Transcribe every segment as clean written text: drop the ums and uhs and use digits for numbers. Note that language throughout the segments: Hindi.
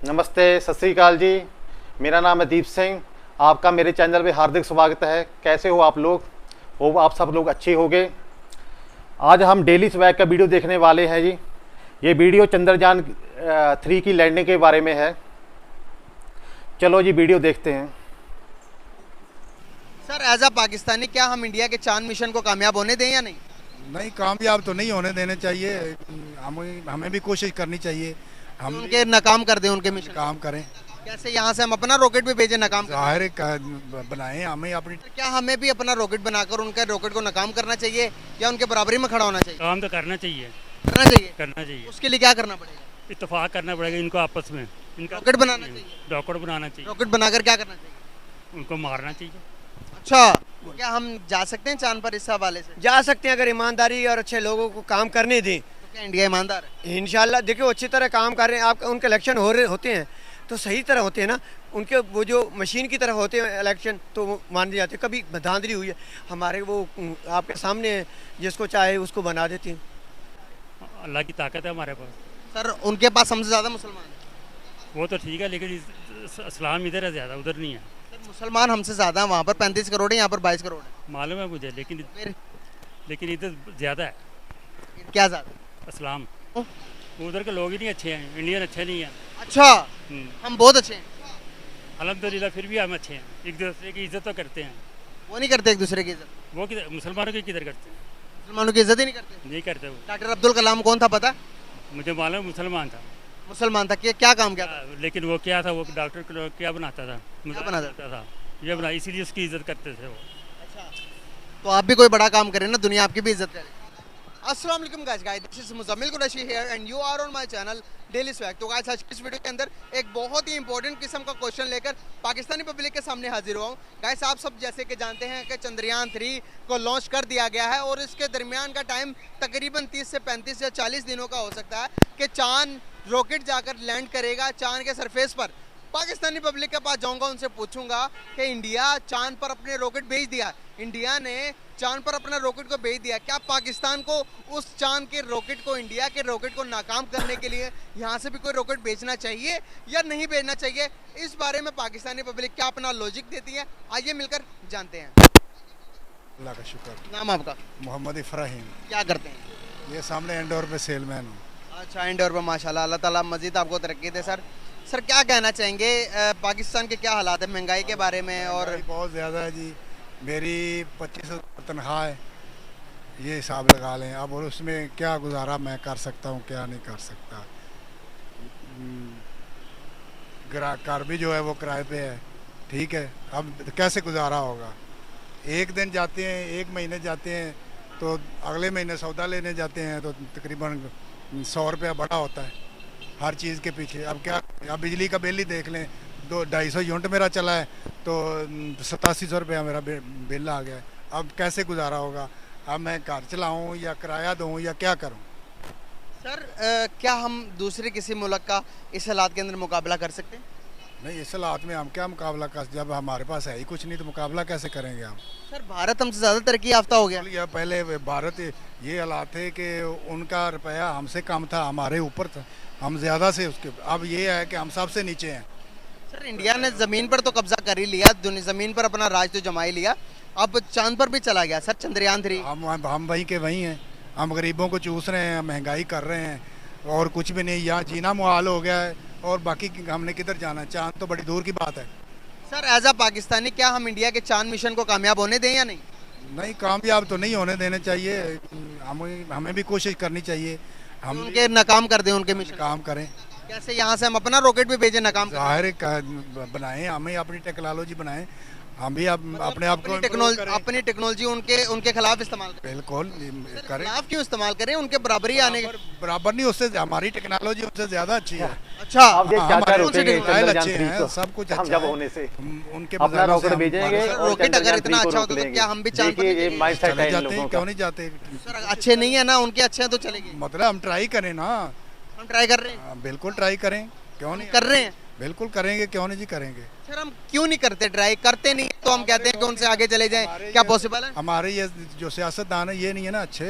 नमस्ते, सत श्री अकाल जी। मेरा नाम है दीप सिंह। आपका मेरे चैनल पे हार्दिक स्वागत है। कैसे हो आप लोग? हो आप सब लोग अच्छे होंगे। आज हम डेली स्वैग का वीडियो देखने वाले हैं जी। ये वीडियो चंद्रयान 3 की लैंडिंग के बारे में है। चलो जी वीडियो देखते हैं। सर एज अ पाकिस्तानी क्या हम इंडिया के चांद मिशन को कामयाब होने दें या नहीं? नहीं, कामयाब तो नहीं होने देने चाहिए। हमें भी कोशिश करनी चाहिए। हम उनके नाकाम कर दें उनके मिशन। काम करें, कैसे यहाँ से हम अपना रॉकेट भी भेजें नाकाम कर जाहिर है बनाएं। हमें अपनी दें? क्या हमें भी अपना रॉकेट बनाकर उनके रॉकेट को नाकाम करना चाहिए या उनके बराबरी में खड़ा होना चाहिए? काम तो करना चाहिए। करना चाहिए। उसके उसके लिए क्या करना पड़ेगा? इत्तेफाक करना पड़ेगा इनको आपस में। इनका रॉकेट बनाना चाहिए। रॉकेट बनाना चाहिए। रॉकेट बनाकर क्या करना चाहिए? उनको मारना चाहिए। अच्छा, क्या हम जा सकते हैं चांद पर इस हवाले से? जा सकते हैं अगर ईमानदारी और अच्छे लोगों को काम करने दें। तो क्या इंडिया ईमानदार है? इंशाल्लाह देखियो अच्छी तरह काम कर रहे हैं। आप उनके इलेक्शन होते हैं तो सही तरह होते हैं ना। उनके वो जो मशीन की तरह होते हैं इलेक्शन तो वो मान दिए जाते हैं। कभी धांधली हुई है हमारे वो आपके सामने है, जिसको चाहे उसको बना देते हैं। अल्लाह की ताकत है हमारे पास। सर उनके पास हमसे ज़्यादा मुसलमान हैं। वो तो ठीक है, लेकिन इस्लाम इधर है ज़्यादा, उधर नहीं है। सर मुसलमान हमसे ज़्यादा हैं। वहाँ पर 35 करोड़ है, यहाँ पर 22 करोड़ है। मालूम है मुझे, फिर लेकिन इधर ज़्यादा है क्या ज़्यादा? इस्लाम। उधर के लोग ही नहीं अच्छे हैं, इंडियन अच्छे नहीं हैं। अच्छा, हम बहुत अच्छे हैं। अल्हम्दुलिल्लाह फिर भी हम अच्छे हैं, एक दूसरे की इज्जत तो करते हैं। वो नहीं करते एक दूसरे की इज्जत। वो किधर मुसलमानों की किधर करते हैं? मुसलमानों की इज्जत ही नहीं करते। नहीं करते वो। डॉक्टर अब्दुल कलाम कौन था पता? मुझे मालूम है मुसलमान था। मुसलमान था। क्या काम किया था? लेकिन वो क्या था, वो डॉक्टर के लोग क्या बनाता था? बनाता था ये बना, इसीलिए उसकी इज्जत करते थे वो। अच्छा, तो आप भी कोई बड़ा काम करें ना, दुनिया आपकी भी इज्जत करे। अस्सलाम वालेकुम guys, this is Muzammil Qureshi here and you are on my channel daily swag. तो गाइस आज की इस वीडियो के अंदर एक बहुत ही इंपॉर्टेंट किस्म का क्वेश्चन लेकर पाकिस्तानी पब्लिक के सामने हाजिर हुआ हूँ। गाइस आप सब जैसे कि जानते हैं कि चंद्रयान 3 को लॉन्च कर दिया गया है और इसके दरमियान का टाइम तकरीबन 30 से 35 या 40 दिनों का हो सकता है कि चांद रॉकेट जाकर लैंड करेगा चांद के सरफेस पर। पाकिस्तानी पब्लिक के पास जाऊंगा, उनसे पूछूंगा कि इंडिया चांद पर अपने रॉकेट भेज दिया, इंडिया ने चांद पर अपना रॉकेट को भेज दिया, क्या पाकिस्तान को उस चांद के रॉकेट को, इंडिया के रॉकेट को नाकाम करने के लिए यहाँ से भी कोई रॉकेट भेजना चाहिए या नहीं भेजना चाहिए? इस बारे में पाकिस्तानी पब्लिक क्या अपना लॉजिक देती है, आइए मिलकर जानते हैं। अल्लाह का शुक्र। नाम आपका? मोहम्मद इफ्राहिम। क्या करते हैं? ये सामने इंडोर पे सेलमैन हूँ। अच्छा, इंडोर पर माशाल्लाह, अल्लाह ताला मजीद आपको तरक्की दे। सर क्या कहना चाहेंगे पाकिस्तान के क्या हालात है महंगाई के बारे में? और महंगाई बहुत ज़्यादा है जी। मेरी 2500 तनख्वाह है, ये हिसाब लगा लें। अब और उसमें क्या गुजारा मैं कर सकता हूँ, क्या नहीं कर सकता। घर भी जो है वो किराए पे है, ठीक है। अब कैसे गुजारा होगा? एक दिन जाते हैं, एक महीने जाते हैं, तो अगले महीने सौदा लेने जाते हैं तो तकरीबन 100 रुपया बड़ा होता है हर चीज़ के पीछे। अब क्या, अब बिजली का बिल ही देख लें, 250 यूनिट मेरा चला है तो 8700 रुपया मेरा बिल आ गया है। अब कैसे गुजारा होगा? अब मैं घर चलाऊँ या किराया दूँ या क्या करूँ? सर क्या हम दूसरे किसी मुल्क का इस हालात के अंदर मुकाबला कर सकते हैं? नहीं, इस हालात में हम क्या मुकाबला कर, जब हमारे पास है ही कुछ नहीं तो मुकाबला कैसे करेंगे हम? सर भारत हमसे ज़्यादा तरक्की याफ्ता हो गया। या पहले भारत ये हालात थे कि उनका रुपया हमसे कम था, हमारे ऊपर था, हम ज़्यादा से उसके। अब ये है कि हम सबसे नीचे हैं। सर इंडिया ने ज़मीन पर तो कब्जा कर ही लिया, ज़मीन पर अपना राज तो जमा ही लिया, अब चांद पर भी चला गया। सर चंद्रयान 3 हम वहीं के वहीं हैं। हम गरीबों को चूस रहे हैं, महंगाई कर रहे हैं और कुछ भी नहीं। यहाँ जीना मुहाल हो गया है और बाकी हमने किधर जाना है? चांद तो बड़ी दूर की बात है। सर एज अ पाकिस्तानी क्या हम इंडिया के चांद मिशन को कामयाब होने दें या नहीं? नहीं, कामयाब तो नहीं होने देने चाहिए। हमें भी कोशिश करनी चाहिए। हम उनके नाकाम कर दें उनके मिशन। काम करें। कैसे यहाँ से हम अपना रॉकेट भी भेजें नाकाम कर? जाहिर बनाएं, हमें अपनी टेक्नोलॉजी बनाएं, हम भी अपने आप को अपनी टेक्नोलॉजी उनके खिलाफ इस्तेमाल करें। बिल्कुल करें। खिलाफ क्यों इस्तेमाल करें? उनके बराबरी आने बराबर नहीं, उससे हमारी टेक्नोलॉजी उनसे ज़्यादा अच्छी है। अच्छा, अब ये क्या हमारे रुकेंगे मोबाइल चंद्रयान अच्छे 3 हैं, तो सब कुछ हम अच्छा जब है। होने से उनके अपना बजारों से रॉकेट हम- भेजेंगे हमारे और रॉकेट अगर चंद्रयान इतना 3 को अच्छा रोक होता तो लेंगे। क्या हम भी चांद पर देखिए नहीं ये चले माइंड सेट चले है इन जाते लोगों हैं, का। क्यों नहीं जाते? सर अच्छे नहीं है ना, उनके अच्छे हैं तो चलेंगे। मतलब हम ट्राई करें ना। हम ट्राई कर रहे हैं। हाँ, बिल्कुल ट्राई करें, क्यों नहीं कर रहे हैं। बिल्कुल करेंगे, क्यों नहीं जी करेंगे। सर हम क्यों नहीं करते ट्राई? करते नहीं तो हम कहते हैं कि उनसे आगे चले जाएं, क्या पॉसिबल है? हमारे ये जो सियासतदान है ये नहीं है ना अच्छे,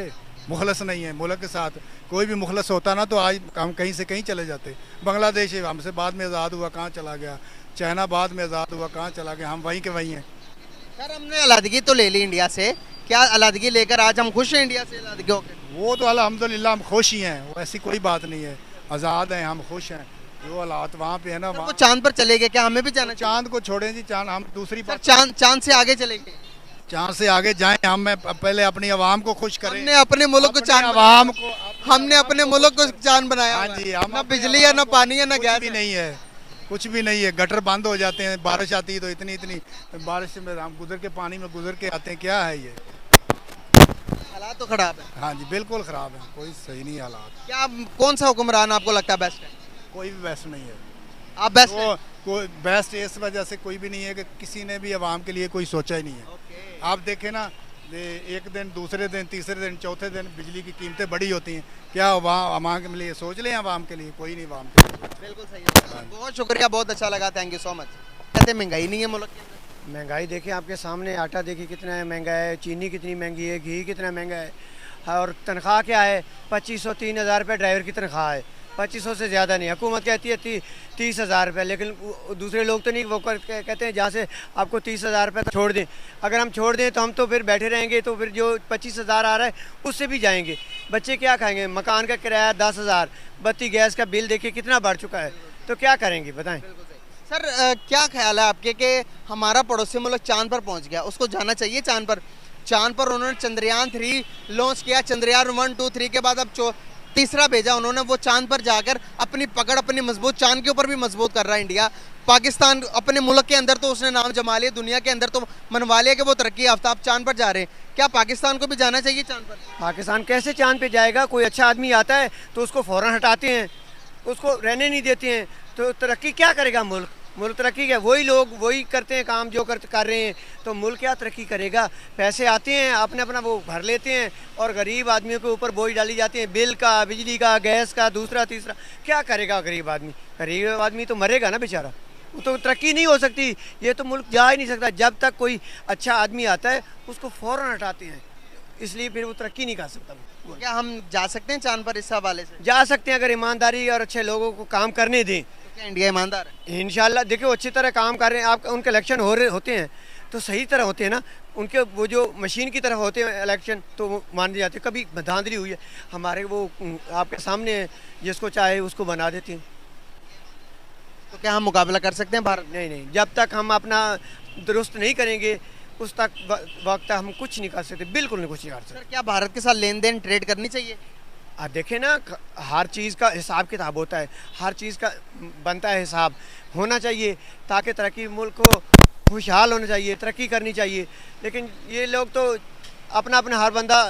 मुखलस नहीं है मुल्क के साथ। कोई भी मुखलस होता ना तो आज हम कहीं से कहीं चले जाते। बांग्लादेश हमसे बाद में आज़ाद हुआ, कहाँ चला गया? चाइना बाद में आज़ाद हुआ, कहाँ चला गया? हम वहीं के वहीं हैं। सर हमने अलहदगी तो ले ली इंडिया से, क्या अलहदगी लेकर आज हम खुश हैं इंडिया से अलहदगी होकर? वो तो अल्हम्दुलिल्लाह हम खुश ही हैं, वो ऐसी कोई बात नहीं है। आज़ाद हैं, हम खुश हैं। जो हालात वहाँ पे है ना, सर, वो वहाँ चांद पर चले गए, क्या हमें भी जाना चाहिए? चांद को छोड़ें जी, चांद हम दूसरी सर बात, चांद से आगे चले गए। चांद से आगे जाएं। हम पहले अपनी आवाम को खुश करें। हमने अपने मुल्क को अपनी चांद आवाम को, हमने अपने मुल्क को चांद बनाया हाँ हुआ जी, है। हम ना अपने बिजली है, ना आवाम को- पानी है, ना कुछ गैस भी है। नहीं है, कुछ भी नहीं है। गटर बंद हो जाते हैं, बारिश आती है तो इतनी बारिश में हम गुजर के, पानी में गुजर के आते हैं। क्या है ये? हालात तो खराब है। हाँ जी, बिल्कुल ख़राब है, कोई सही नहीं हालात। क्या कौन सा हुक्मरान आपको लगता है बेस्ट है? कोई भी बेस्ट नहीं है। आप बेस्ट वो कोई बेस्ट इस वजह से कोई भी नहीं है कि किसी ने भी आवाम के लिए कोई सोचा ही नहीं है। आप देखें ना, एक दिन, दूसरे दिन, तीसरे दिन, चौथे दिन बिजली की कीमतें बड़ी होती हैं। क्या आवाम के लिए सोच लें? आवाम के लिए कोई नहीं, आवाम के लिए। बिल्कुल सही है। बहुत शुक्रिया, बहुत अच्छा लगा, थैंक यू सो मच। कहते हैं महंगाई नहीं है मुल्क के अंदर। महंगाई देखिए आपके सामने, आटा देखिए कितना है महंगा है, चीनी कितनी महंगी है, घी कितना महंगा है, और तनख्वाह क्या है? 2500-3000 रुपये ड्राइवर की तनख्वाह है। 2500 से ज़्यादा नहीं। हुकूमत कहती है 30,000 रुपये, लेकिन दूसरे लोग तो नहीं, वो कहते हैं जहाँ से आपको 30,000 रुपये छोड़ दें। अगर हम छोड़ दें तो हम तो फिर बैठे रहेंगे, तो फिर जो 25,000 आ रहा है उससे भी जाएंगे। बच्चे क्या खाएंगे? मकान का किराया 10,000, बत्ती गैस का बिल देखिए कितना बढ़ चुका है, तो क्या करेंगे बताएं? सर क्या ख्याल है आपके कि हमारा पड़ोसी मुल्क चांद पर पहुंच गया, उसको जाना चाहिए चांद पर? चांद पर उन्होंने चंद्रयान 3 लॉन्च किया, चंद्रयान 1, 2, 3 के बाद अब तीसरा भेजा उन्होंने। वो चांद पर जाकर अपनी पकड़ अपनी मजबूत, चांद के ऊपर भी मजबूत कर रहा है इंडिया। पाकिस्तान अपने मुल्क के अंदर तो उसने नाम जमा लिया, दुनिया के अंदर तो मनवा लिया कि वो तरक्की याफ्ता, आप चांद पर जा रहे हैं। क्या पाकिस्तान को भी जाना चाहिए चांद पर? पाकिस्तान कैसे चांद पे जाएगा? कोई अच्छा आदमी आता है तो उसको फ़ौरन हटाते हैं, उसको रहने नहीं देते हैं, तो तरक्की क्या करेगा मुल्क? मुल्क तरक्की क्या? वही लोग वही करते हैं काम जो कर रहे हैं, तो मुल्क क्या तरक्की करेगा? पैसे आते हैं, अपने अपना वो भर लेते हैं, और गरीब आदमियों के ऊपर बोझ डाली जाती है, बिल का, बिजली का, गैस का, दूसरा तीसरा। क्या करेगा गरीब आदमी? गरीब आदमी तो मरेगा ना बेचारा, वो तो तरक्की नहीं हो सकती। ये तो मुल्क जा ही नहीं सकता जब तक कोई अच्छा आदमी आता है उसको फ़ौरन हटाते हैं, इसलिए फिर वो तरक्की नहीं कर सकता। क्या हम जा सकते हैं चांद पर इस हवाले से? जा सकते हैं अगर ईमानदारी और अच्छे लोगों को काम करने दें। तो क्या इंडिया ईमानदार है? इंशाल्लाह देखिए वो अच्छी तरह काम कर रहे हैं। आप उनके इलेक्शन होते हैं तो सही तरह होते हैं ना, उनके वो जो मशीन की तरफ होते हैं इलेक्शन, तो वो माने जाते हैं। कभी धांधली हुई है हमारे, वो आपके सामने है, जिसको चाहे उसको बना देते हैं। तो क्या हम मुकाबला कर सकते हैं भारत? नहीं, जब तक हम अपना दुरुस्त नहीं करेंगे उस तक वक्त हम कुछ नहीं कर सकते, बिल्कुल नहीं, कुछ नहीं कर सकते। सर क्या भारत के साथ लेन देन ट्रेड करनी चाहिए? आप देखें ना, हर चीज़ का हिसाब किताब होता है, हर चीज़ का बनता है हिसाब, होना चाहिए ताकि तरक्की, मुल्क को खुशहाल होना चाहिए, तरक्की करनी चाहिए। लेकिन ये लोग तो अपना अपना हर बंदा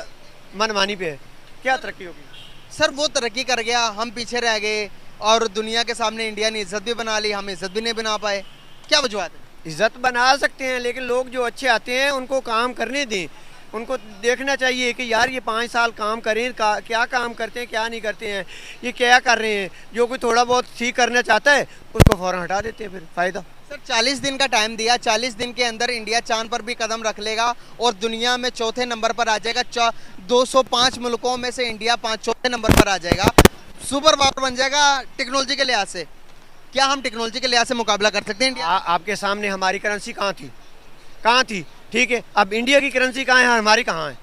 मनमानी पे है, क्या तरक्की होगी? सर वो तरक्की कर गया, हम पीछे रह गए, और दुनिया के सामने इंडिया ने इज्जत भी बना ली, हम इज्जत भी नहीं बना पाए। क्या वजूहत है? इज्जत बना सकते हैं, लेकिन लोग जो अच्छे आते हैं उनको काम करने दें। उनको देखना चाहिए कि यार ये 5 साल काम करें, क्या काम करते हैं, क्या नहीं करते हैं, ये क्या कर रहे हैं। जो कोई थोड़ा बहुत ठीक करना चाहता है उसको फ़ौरन हटा देते हैं, फिर फ़ायदा। सर 40 दिन का टाइम दिया, 40 दिन के अंदर इंडिया चांद पर भी कदम रख लेगा और दुनिया में चौथे नंबर पर आ जाएगा। 205 मुल्कों में से इंडिया चौथे नंबर पर आ जाएगा, सुपर पावर बन जाएगा टेक्नोलॉजी के लिहाज से। क्या हम टेक्नोलॉजी के लिहाज से मुकाबला कर सकते हैं इंडिया? आपके सामने हमारी करेंसी कहाँ थी? ठीक है, अब इंडिया की करेंसी कहाँ है, हमारी कहाँ है?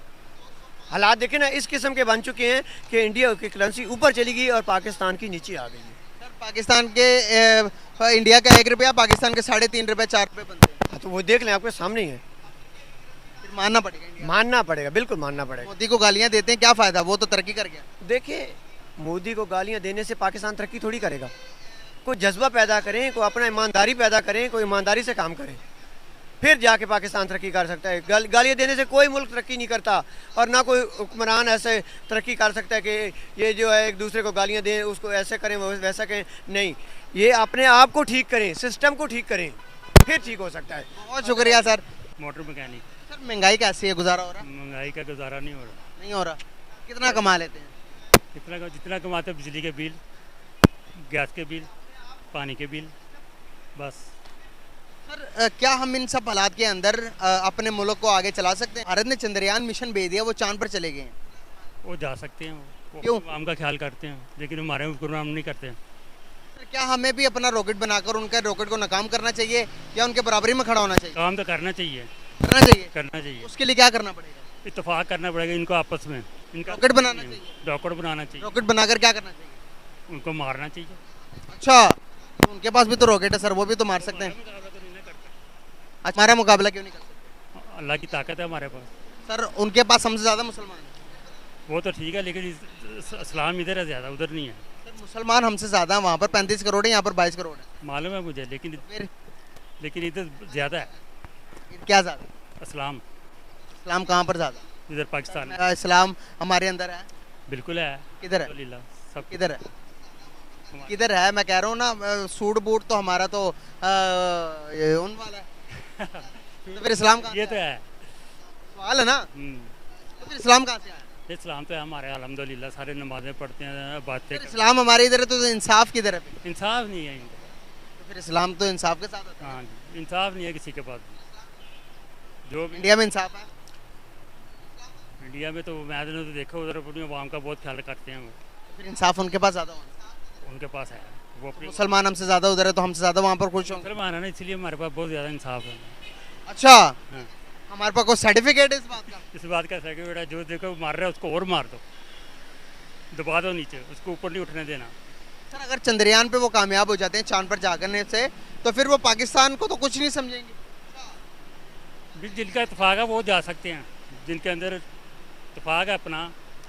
हालात देखें ना, इस किस्म के बन चुके हैं कि इंडिया की करेंसी ऊपर चली गई और पाकिस्तान की नीचे आ गई है। सर पाकिस्तान के इंडिया का 1 रुपया, पाकिस्तान के 3.5 रुपये 4 रुपये बनते हैं। हाँ, तो वो देख लें, आपके सामने ही है। फिर मानना पड़ेगा इंडिया। मानना पड़ेगा, बिल्कुल मानना पड़ेगा। मोदी को गालियाँ देते हैं, क्या फ़ायदा, वो तो तरक्की कर गया। देखिए, मोदी को गालियाँ देने से पाकिस्तान तरक्की थोड़ी करेगा। कोई जज्बा पैदा करें, कोई अपना ईमानदारी पैदा करें, कोई ईमानदारी से काम करें, फिर जाके पाकिस्तान तरक्की कर सकता है। गालियाँ देने से कोई मुल्क तरक्की नहीं करता, और ना कोई हुक्मरान ऐसे तरक्की कर सकता है कि ये जो है एक दूसरे को गालियाँ दें, उसको ऐसे करें वैसा करें। नहीं, ये अपने आप को ठीक करें, सिस्टम को ठीक करें, फिर ठीक हो सकता है। बहुत शुक्रिया सर। Motor mechanic. सर महंगाई कैसी है, गुजारा हो रहा? महंगाई का गुजारा नहीं हो रहा। नहीं हो रहा। कितना कमा लेते हैं? जितना कमाते हैं, बिजली के बिल, गैस के बिल, पानी के बिल, बस। सर क्या हम इन सब हालात के अंदर अपने मुल्क को आगे चला सकते हैं? भारत ने चंद्रयान मिशन भेज दिया, वो चांद पर चले गए हैं। वो जा सकते हैं, वो क्यों? आम का ख्याल करते हैं, लेकिन हमारे प्रोग्राम नहीं करते हैं। सर क्या हमें भी अपना रॉकेट बनाकर उनका रॉकेट को नाकाम करना चाहिए या उनके बराबरी में खड़ा होना चाहिए? काम तो करना चाहिए, करना चाहिए। करना चाहिए, उसके लिए क्या करना पड़ेगा? इत्तेफाक करना पड़ेगा इनको आपस में, इनका रॉकेट बनाना चाहिए। रॉकेट बनाना चाहिए, रॉकेट बनाकर क्या करना चाहिए? उनको मारना चाहिए। अच्छा, तो उनके पास भी तो रॉकेट है सर, वो भी तो मार सकते हैं। अच्छा, हमारा मुकाबला क्यों नहीं कर सकते? अल्लाह की ताकत है हमारे पास। सर उनके पास हमसे ज़्यादा मुसलमान हैं। वो तो ठीक है, लेकिन इस्लाम इधर है ज़्यादा, उधर नहीं है। सर मुसलमान हमसे ज़्यादा हैं, वहाँ पर 35 करोड़ है, यहाँ पर 22 करोड़ है। मालूम है मुझे, लेकिन फिर इधर ज़्यादा है क्या ज़्यादा? इस्लाम, इस्लाम कहाँ पर ज़्यादा? इधर पाकिस्तान में इस्लाम हमारे अंदर है। बिल्कुल है। किधर है? अल्हम्दुलिल्लाह, सब किधर है? किधर है मैं कह रहा हूँ ना, सूट बूट तो हमारा तो ये उन वाला है। तो फिर इस्लाम कहाँ ये से तो आया? है। सवाल है ना, तो फिर इस्लाम कहाँ से आया? इस्लाम तो है हमारे, अल्हम्दुलिल्लाह सारे नमाजें पढ़ते हैं, बातें फिर करते इस्लाम हमारे इधर है तो इंसाफ किधर है फिर? हैं। इंसाफ नहीं है इनका। तो फिर इस्लाम तो इंसाफ के साथ आता है। हाँ जी, इंसाफ नहीं है किसी के पास भी। जो भी इंडिया में इंसाफ है? इंडिया में तो मैंने तो देखा, उधर अपनी आवाम का बहुत ख्याल करते हैं वो, तो फिर इंसाफ उनके पास ज़्यादा होना। उनके पास है वो अपनी मुसलमान हमसे ज़्यादा उधर है तो हमसे ज़्यादा वहाँ पर खुश होंगे। मुसलमान है ना, इसलिए हमारे पास बहुत ज़्यादा इंसाफ है। अच्छा, हाँ। हमारे पास कोई सर्टिफिकेट है इस बात का? इस बात का सर्टिफिकेट है, जो देखो मार रहा है उसको और मार दो, दबा दो नीचे, उसको ऊपर नहीं उठने देना। सर अगर चंद्रयान पे वो कामयाब हो जाते हैं चांद पर जाने से, तो फिर वो पाकिस्तान को तो कुछ नहीं समझेंगे। जिनका इतफाक है वो जा सकते हैं, जिनके अंदर इतफाक है अपना,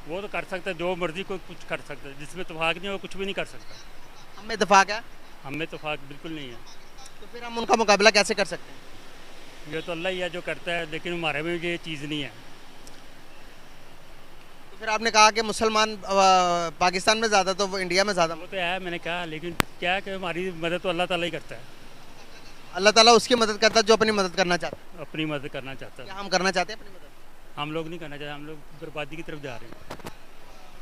वो तो कर सकता है, जो मर्जी को कुछ कर सकता है। जिसमें इतफाक नहीं है वो कुछ भी नहीं कर सकता। हमें इत्तेफाक है, हमें इतफाक बिल्कुल नहीं है। तो फिर हम उनका मुकाबला कैसे कर सकते हैं? ये तो अल्लाह ही है जो करता है, लेकिन हमारे में ये चीज़ नहीं है। तो फिर आपने कहा कि मुसलमान पाकिस्तान में ज़्यादा तो वो इंडिया में ज़्यादा। वो तो है, मैंने कहा, लेकिन क्या है कि हमारी मदद तो अल्लाह ताला ही करता है। अल्लाह ताला उसकी मदद करता है जो अपनी मदद करना चाहता है। अपनी मदद करना चाहता क्या है। हम करना चाहते हैं अपनी मदद? हम लोग नहीं करना चाहते, हम लोग बर्बादी की तरफ जा रहे हैं।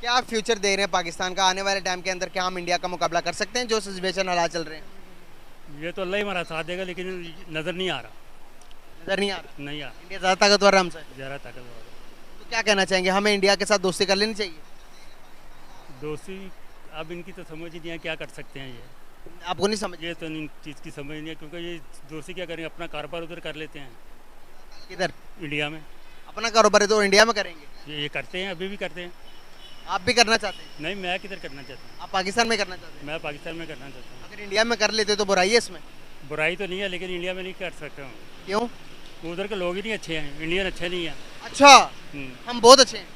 क्या आप फ्यूचर दे रहे हैं पाकिस्तान का आने वाले टाइम के अंदर? क्या हम इंडिया का मुकाबला कर सकते हैं जो सिचुएशन हालात चल रहे हैं? ये तो अल्लाह ही हमारा साथ देगा, लेकिन नज़र नहीं आ रहा, नजर नहीं आ रहा। नहीं आ रहा, इंडिया ज़्यादा ताकतवर है हमसे, ज़्यादा ताकतवर। तो क्या कहना चाहेंगे? हमें इंडिया के साथ दोस्ती कर लेनी चाहिए? दोस्ती अब इनकी तो समझ ही नहीं है, क्या कर सकते हैं ये। आपको नहीं समझ? ये तो इन चीज़ की समझ नहीं है, क्योंकि ये दोस्ती क्या करेंगे, अपना कारोबार उधर कर लेते हैं किधर? इंडिया में। अपना कारोबार है तो इंडिया में करेंगे। ये करते हैं, अभी भी करते हैं। आप भी करना चाहते हैं? नहीं, मैं किधर करना चाहता हूँ, आप पाकिस्तान में करना चाहते हैं? मैं पाकिस्तान में करना चाहता हूँ। अगर इंडिया में कर लेते तो बुराई है इसमें? बुराई तो नहीं है, लेकिन इंडिया में नहीं कर सकता हूँ। क्यों? उधर के लोग ही नहीं अच्छे हैं, इंडियन अच्छे नहीं हैं। अच्छा, हम्म, हम बहुत अच्छे हैं।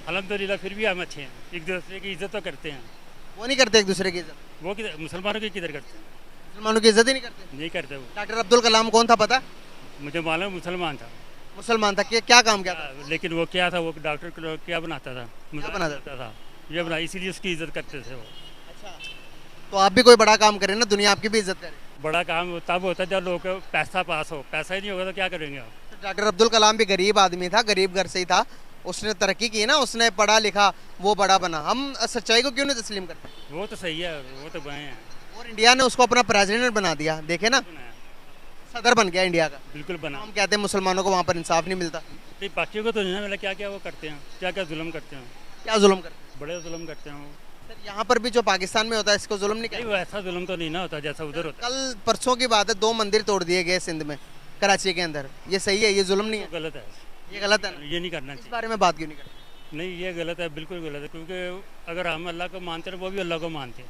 अल्हम्दुलिल्लाह फिर भी हम अच्छे हैं, एक दूसरे की इज्जत तो करते हैं। वो नहीं करते एक दूसरे की इज्जत। वो किधर, मुसलमानों की किधर करते हैं? मुसलमानों की इज्जत ही नहीं करते। नहीं करते वो। डॉक्टर अब्दुल कलाम कौन था पता? मुझे मालूम मुसलमान था, मुसलमान था। क्या काम किया था? लेकिन वो क्या था, वो डॉक्टर को क्या बनाता था, बनाता था ये बना, इसीलिए उसकी इज्जत करते थे वो। अच्छा, तो आप भी कोई बड़ा काम करें ना, दुनिया आपकी भी इज्जत करे। बड़ा काम तब होता है जब लोगों को पैसा पास हो, पैसा ही नहीं होगा तो क्या करेंगे आप। डॉक्टर अब्दुल कलाम भी गरीब आदमी था, गरीब घर से ही था, उसने तरक्की की ना, उसने पढ़ा लिखा, वो बड़ा बना। हम सच्चाई को क्यों नहीं तस्लीम करते? वो तो सही है, वो तो बने हैं। और इंडिया ने उसको अपना प्रेसिडेंट बना दिया, देखे ना, सदर बन गया इंडिया का। बिल्कुल बना। हम कहते हैं मुसलमानों को वहाँ पर इंसाफ नहीं मिलता। नहीं, बाकियों को तो नहीं मिला, क्या क्या वो करते हैं, क्या क्या जुल्म करते हैं, क्या जुल्म करते हैं? बड़े जुल्म करते हैं वो। सर यहाँ पर भी जो पाकिस्तान में होता है इसको जुल्म नहीं नहीं, कहते। वो ऐसा जुल्म तो नहीं ना होता जैसा उधर होता कल परसों की बात है, 2 मंदिर तोड़ दिए गए सिंध में, कराची के अंदर। ये सही है? ये जुल्म नहीं है। है? वो गलत है, ये गलत है ना? ये नहीं करना इस चाहिए। बारे में बात क्यों नहीं करते? नहीं, ये गलत है, बिल्कुल गलत है, क्योंकि अगर हम अल्लाह को मानते हैं वो भी अल्लाह को मानते हैं।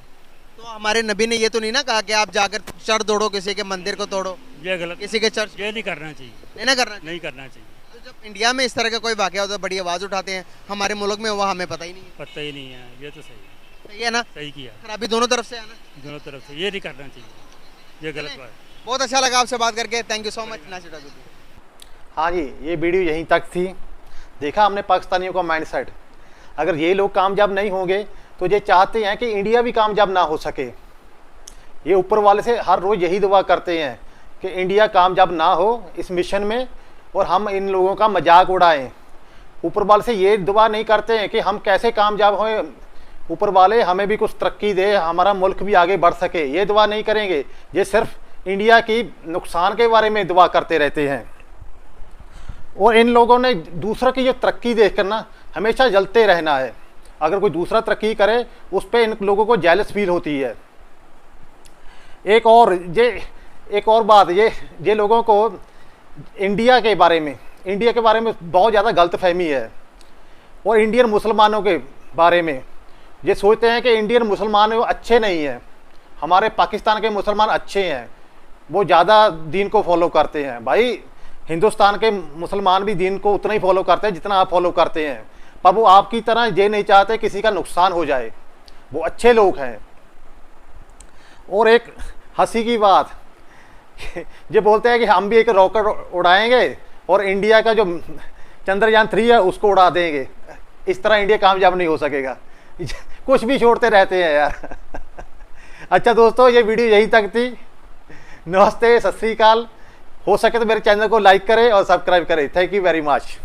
तो हमारे नबी ने ये तो नहीं ना कहा कि आप जाकर चढ़ दौड़ो, किसी के मंदिर को तोड़ो, ये गलत, किसी के चर्च, ये नहीं करना चाहिए, नहीं ना करना चाहिए। नहीं करना चाहिए। तो जब इंडिया में इस तरह का कोई वाकया होता है बड़ी आवाज़ उठाते हैं, हमारे मुल्क में हुआ हमें पता ही नहीं है। पता ही नहीं है, ये तो सही है, सही है ना? सही किया खराबी दोनों तरफ से है ना? दोनों तरफ से, ये नहीं करना चाहिए, ये गलत बात है। बहुत अच्छा लगा आपसे बात करके, thank you so much Nasir Ajubi. हाँ जी, ये वीडियो यहीं तक थी। देखा हमने पाकिस्तानियों का माइंडसेट। अगर ये लोग कामयाब नहीं होंगे तो ये चाहते हैं कि इंडिया भी कामयाब ना हो सके। ये ऊपर वाले से हर रोज़ यही दुआ करते हैं कि इंडिया कामयाब ना हो इस मिशन में और हम इन लोगों का मजाक उड़ाएं। ऊपर वाले से ये दुआ नहीं करते हैं कि हम कैसे कामयाब हों, ऊपर वाले हमें भी कुछ तरक्की दे, हमारा मुल्क भी आगे बढ़ सके, ये दुआ नहीं करेंगे। ये सिर्फ इंडिया की नुकसान के बारे में दुआ करते रहते हैं। और इन लोगों ने दूसरों की जो तरक्की देखकर ना हमेशा जलते रहना है। अगर कोई दूसरा तरक्की करे उस पर इन लोगों को जेलस फील होती है। एक और बात, ये लोगों को इंडिया के बारे में बहुत ज़्यादा गलतफहमी है। और इंडियन मुसलमानों के बारे में ये सोचते हैं कि इंडियन मुसलमान वो अच्छे नहीं हैं, हमारे पाकिस्तान के मुसलमान अच्छे हैं, वो ज़्यादा दीन को फॉलो करते हैं। भाई हिंदुस्तान के मुसलमान भी दीन को उतना ही फॉलो करते हैं जितना आप फॉलो करते हैं, पर वो आपकी तरह ये नहीं चाहते किसी का नुकसान हो जाए, वो अच्छे लोग हैं। और एक हंसी की बात, ये बोलते हैं कि हम भी एक रॉकेट उड़ाएंगे और इंडिया का जो चंद्रयान 3 है उसको उड़ा देंगे। इस तरह इंडिया कामयाब नहीं हो सकेगा, कुछ भी छोड़ते रहते हैं यार। अच्छा दोस्तों, ये वीडियो यहीं तक थी। नमस्ते, सत श्री अकाल। हो सके तो मेरे चैनल को लाइक करें और सब्सक्राइब करें। Thank you very much.